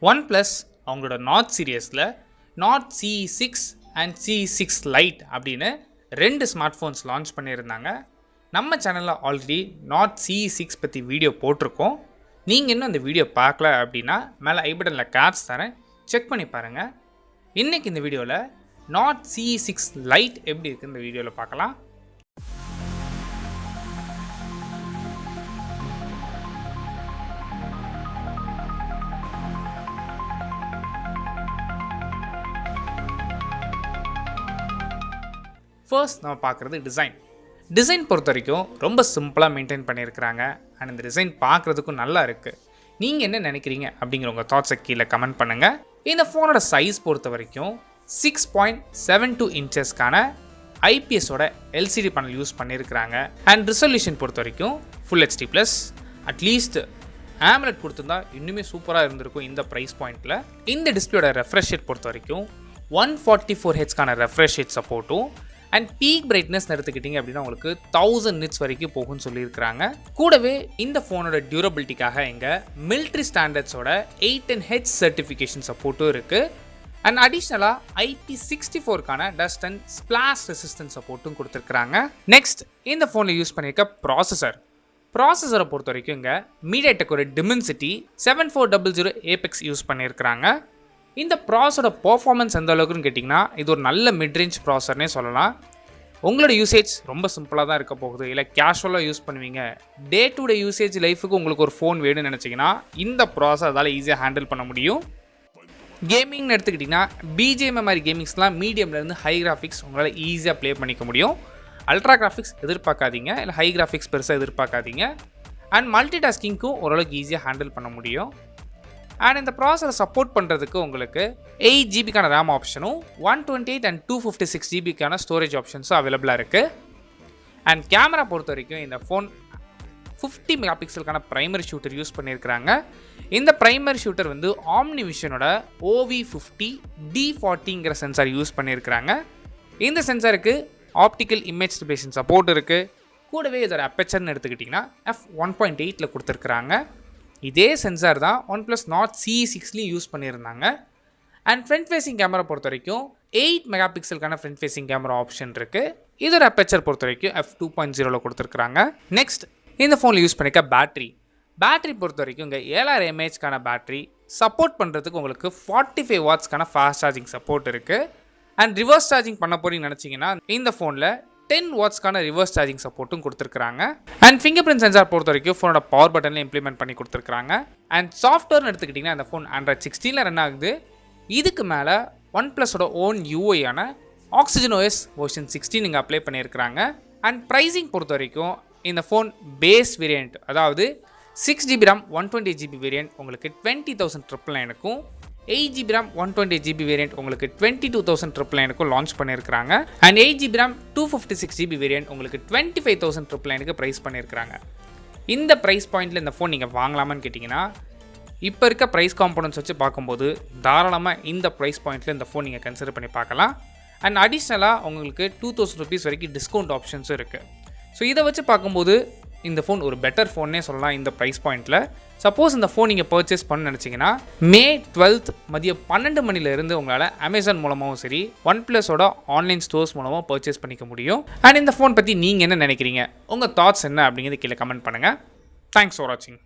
OnePlus அவங்களோட Nord சீரியஸில் Nord CE6 and CE6 Lite அப்படின்னு ரெண்டு ஸ்மார்ட் ஃபோன்ஸ் லான்ச் பண்ணியிருந்தாங்க. நம்ம சேனலில் ஆல்ரெடி Nord CE6 பற்றி வீடியோ போட்டிருக்கோம். நீங்கள் இன்னும் அந்த வீடியோ பார்க்கல அப்படின்னா மேலே ஐ பட்டனில் கார்ட்ஸ் தரேன், செக் பண்ணி பாருங்கள். இன்றைக்கி இந்த வீடியோவில் Nord CE6 Lite எப்படி இருக்குது இந்த வீடியோவில் பார்க்கலாம். ஃபர்ஸ்ட் நம்ம பார்க்குறது டிசைன் பொறுத்த வரைக்கும் ரொம்ப சிம்பிளாக மெயின்டைன் பண்ணியிருக்கிறாங்க. அண்ட் இந்த டிசைன் பார்க்குறதுக்கும் நல்லா இருக்குது. நீங்கள் என்ன நினைக்கிறீங்க அப்படிங்கிற உங்கள் தாட்ஸை கீழே கமெண்ட் பண்ணுங்கள். இந்த ஃபோனோட சைஸ் பொறுத்த வரைக்கும் 6.72 இன்ச்சஸ்க்கான ஐபிஎஸோட LCD பேனல் யூஸ் பண்ணியிருக்கிறாங்க. அண்ட் ரிசல்யூஷன் பொறுத்த வரைக்கும் full HD plus at least AMOLED கொடுத்துருந்தா இன்னுமே சூப்பராக இருந்திருக்கும் இந்த ப்ரைஸ் பாயிண்ட்டில். இந்த டிஸ்பிளேயோட ரெஃப்ரெஷ் ரேட் பொறுத்த வரைக்கும் 144Hzக்கான ரெஃப்ரெஷ் ரேட் சப்போர்ட்டும் அண்ட் பீக் பிரைட்னஸ் எடுத்துக்கிட்டிங்க அப்படின்னா உங்களுக்கு 1000 nits வரைக்கும் போகும்னு சொல்லியிருக்கிறாங்க. கூடவே இந்த ஃபோனோட டியூரபிலிட்டிக்காக இங்கே மிலிட்ரி ஸ்டாண்டர்ட்ஸோட 810H சர்டிஃபிகேஷன் சப்போர்ட்டும் இருக்குது. அண்ட் அடிஷ்னலாக IP64க்கான டஸ்ட் அண்ட் ஸ்பிளாஷ் ரெசிஸ்டன்ஸ் சப்போர்ட்டும் கொடுத்துருக்குறாங்க. நெக்ஸ்ட் இந்த ஃபோனில் யூஸ் பண்ணியிருக்க ப்ராசஸரை பொறுத்த வரைக்கும் இங்கே MediaTek ஒரு Dimensity 7400 Apex யூஸ் பண்ணியிருக்கிறாங்க. இந்த ப்ராசஸோட பர்ஃபார்மன்ஸ் எந்த அளவுக்குன்னு கேட்டிங்கன்னா இது ஒரு நல்ல மிட்ரேஞ்ச் ப்ராசஸர்னே சொல்லலாம். உங்களோட யூசேஜ் ரொம்ப சிம்பிளாக தான் இருக்க போகுது. இல்லை கேஷுவலாக யூஸ் பண்ணுவீங்க, டே டு டே யூசேஜ் லைஃபுக்கு உங்களுக்கு ஒரு ஃபோன் வேணும்னு நினச்சிங்கன்னா இந்த ப்ராசஸர் அதால் ஈஸியாக ஹேண்டில் பண்ண முடியும். கேமிங்னு எடுத்துக்கிட்டிங்கன்னா BGM மாதிரி கேமிங்ஸ்லாம் மீடியம்லேருந்து ஹை கிராஃபிக்ஸ் உங்களால் ஈஸியாக ப்ளே பண்ணிக்க முடியும். அல்ட்ரா கிராஃபிக்ஸ் எதிர்பார்க்காதீங்க, இல்லை ஹை கிராஃபிக்ஸ் பெருசாக எதிர்பார்க்காதீங்க. அண்ட் மல்டி டாஸ்கிங்க்கும் ஓரளவுக்கு ஈஸியாக ஹேண்டில் பண்ண முடியும். அண்ட் இந்த ப்ராசஸரை சப்போர்ட் பண்ணுறதுக்கு உங்களுக்கு 8GB ரேம் ஆப்ஷனும் 128 அண்ட் 256GB ஸ்டோரேஜ் ஆப்ஷன்ஸும் அவைலபிளாக இருக்குது. அண்ட் கேமரா பொறுத்த வரைக்கும் இந்த ஃபோன் 50 மெகாபிக்சலுக்கான ப்ரைமரி ஷூட்டர் யூஸ் பண்ணியிருக்கிறாங்க. இந்த ப்ரைமரி ஷூட்டர் வந்து OmniVisionோட OV50 D40ங்கிற சென்சார் யூஸ் பண்ணியிருக்கிறாங்க. இந்த சென்சாருக்கு ஆப்டிக்கல் இமேஜ் ஸ்டெபிலைசேஷன் சப்போர்ட் இருக்குது. கூடவே இதோட அப்பேச்சர்னு எடுத்துக்கிட்டிங்கன்னா f1.8 கொடுத்துருக்குறாங்க. இதே சென்சார் தான் OnePlus Nord CE6லையும் யூஸ் பண்ணியிருந்தாங்க. அண்ட் ஃப்ரண்ட் ஃபேஸிங் கேமரா பொறுத்த வரைக்கும் 8 மெகாபிக்சலுக்கான ஃப்ரண்ட் ஃபேஸிங் கேமரா ஆப்ஷன் இருக்குது. இதோட அப்பேச்சர் பொறுத்த வரைக்கும் f2.0 கொடுத்துருக்குறாங்க. நெக்ஸ்ட் இந்த ஃபோனில் யூஸ் பண்ணிக்க பேட்டரி பொறுத்த வரைக்கும் இங்கே 7000 mAhக்கான பேட்டரி சப்போர்ட் பண்ணுறதுக்கு உங்களுக்கு 45 வாட்ஸ்க்கான ஃபாஸ்ட் சார்ஜிங் சப்போர்ட் இருக்குது. அண்ட் ரிவர்ஸ் சார்ஜிங் பண்ண போகிறீங்கன்னு நினச்சிங்கன்னா இந்த ஃபோனில் 10 வாட்ஸ்க்கான ரிவர்ஸ் சார்ஜிங் சப்போர்ட்டும் கொடுத்துருக்காங்க. அண்ட் ஃபிங்கர் பிரிண்ட் சென்சார் பொறுத்த வரைக்கும் ஃபோனோட பவர் பட்டனில் இம்ப்ளிமெண்ட் பண்ணி கொடுத்துருக்காங்க. அண்ட் சாஃப்ட்வேர்னு எடுத்துக்கிட்டிங்கன்னா இந்த ஃபோன் Android 16 ரன் ஆகுது. இதுக்கு மேலே OnePlusோட ஓன் UI-ஆன OxygenOS வெர்ஷன் 16 இங்கே அப்ளை பண்ணியிருக்கிறாங்க. அண்ட் ப்ரைஸிங் பொறுத்த வரைக்கும் இந்த ஃபோன் பேஸ் வேரியண்ட், அதாவது 6GB RAM 128GB வேரியண்ட் உங்களுக்கு 20,999க்கும் 8GB RAM 128GB வேரியண்ட் உங்களுக்கு 22,999க்கும் லான்ச் பண்ணியிருக்கிறாங்க. And 8GB RAM 256GB variant உங்களுக்கு 25,999க்கு ப்ரைஸ் பண்ணியிருக்கிறாங்க. இந்த ப்ரைஸ் பாயிண்டில் இந்த ஃபோன் நீங்கள் வாங்கலாமான்னு கேட்டிங்கன்னா இப்போ இருக்க ப்ரைஸ் காம்பனன்ட்ஸ் வச்சு பார்க்கும்போது தாராளமாக இந்த ப்ரைஸ் பாயிண்ட்டில் இந்த ஃபோன் நீங்கள் கன்சிடர் பண்ணி பார்க்கலாம். அண்ட் அடிஷ்னலாக உங்களுக்கு 2000 rupees வரைக்கும் டிஸ்கவுண்ட் ஆப்ஷன்ஸும் இருக்குது. ஸோ இதை வச்சு பார்க்கும்போது இந்த ஃபோன் ஒரு பெட்டர் ஃபோன்னே சொல்லலாம் இந்த ப்ரைஸ் பாயிண்ட்டில். சப்போஸ் இந்த ஃபோன் நீங்கள் பர்ச்சேஸ் பண்ண நினச்சிங்கன்னா May 12th மதியம் 12 மணிலேருந்து உங்களால் அமேசான் மூலமாகவும் சரி OnePlusோட ஆன்லைன் ஸ்டோர்ஸ் மூலமாக பர்ச்சேஸ் பண்ணிக்க முடியும். அண்ட் இந்த ஃபோன் பற்றி நீங்கள் என்ன நினைக்கிறீங்க, உங்கள் தாட்ஸ் என்ன அப்படிங்கிறது கீழே கமெண்ட் பண்ணுங்கள். தேங்க்ஸ் ஃபார் வாட்சிங்.